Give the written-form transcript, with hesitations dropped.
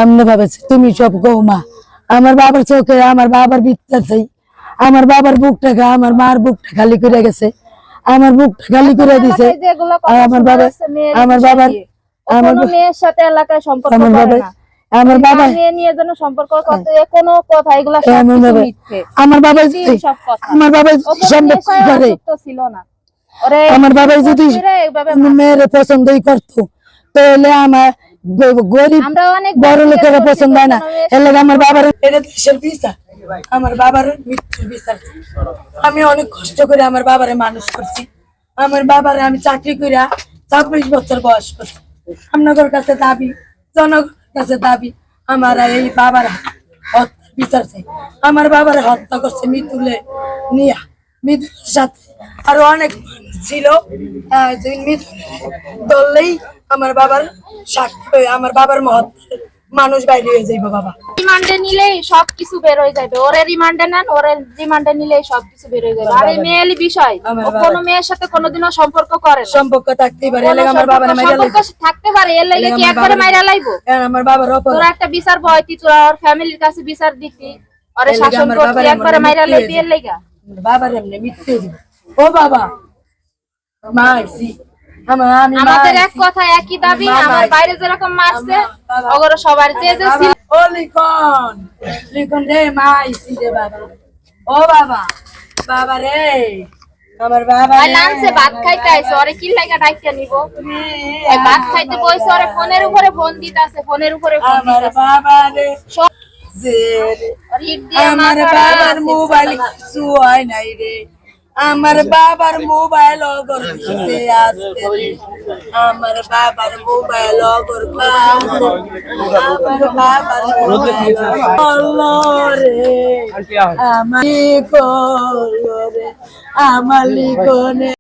এমনি ভাবেছি তুমি সব গৌমা আমার বাবার চোখে আমার বাবার বিত্তাছে আমার বাবার বুকটা আমার মার বুকটা খালি করে গেছে আমার বুকটা খালি করে দিছে আমার বাবা আমার বাবার আমার মেয়ের সাথে এলাকায় সম্পর্ক করে না আমার বাবা মেয়ে নিয়ে যেন সম্পর্ক করতে কোনো কথা এগুলা সব মিথ্যে আমার বাবা আমার বাবা সম্পর্ক করে ছিল না ওরে আমার বাবা যদি মেয়ের পছন্দই করতো তাহলে আমার গরিব বড় লোকের পছন্দ হয় না এলে আমার বাবার এটা দেশের বিচার আমার বাবার মৃত্যুর বিচার আমি অনেক কষ্ট করে আমার বাবারে মানুষ করছি আমার বাবারে আমি চাকরি করিয়া 26 বছর বয়স করছি আপনাদের কাছে দাবি জনগণের কাছে দাবি আমার এই বাবার বিচার চাই আমার বাবারে হত্যা করছে মৃত্যুলে নিয়া মৃত্যুর সাথে আরো অনেক ছিল ধরলেই আমার বাবার সাক্ষী আমার বাবার মহত্বের মানুষ বাইরে হয়ে যাইবো বাবা রিমান্ডে নিলেই সবকিছু বের হয়ে যাবে ওরে রিমান্ডে নেন ওরে রিমান্ডে নিলেই সবকিছু বের হয়ে যাবে আর এই মেয়েলি বিষয় কোনো মেয়ের সাথে কোনোদিনও সম্পর্ক করে না সম্পর্ক থাকতেই পারে এলাকা আমার বাবার মাইরা সম্পর্ক থাকতে পারে এর লাগি কি একবারে মাইরা লাইবো আমার বাবার অপরাধ তোরা একটা বিচার বয়তি তোরা ওর ফ্যামিলির কাছে বিচার দিতি ওরে শাসন করতে একবারে মাইরা লাইবি এর লাগা বাবার এমনি মিথ্যে ও বাবা মাইসি আমাদের এক কথা একই দাবি আমার বাইরে যেরকম মারছে ওগরে সবার যে যে ছিল ও লিখন রে মাইসি রে বাবা ও বাবা বাবা রে আমার বাবা লাঞ্চে ভাত খাইতে আইছে ওরে কি লাগা ডাইকা নিব এই ভাত খাইতে বইছে ওরে ফোনের উপরে ফোন দিতাছে ফোনের উপরে ফোন আমার বাবা রে আমার বাবার মোবাইল কিছু হয় নাই রে আমার বাবার মোবাইল অগর দিছে আজকে আমার বাবার মোবাইল অগর আমার বাবার মোবাইল রে আমার লিখনে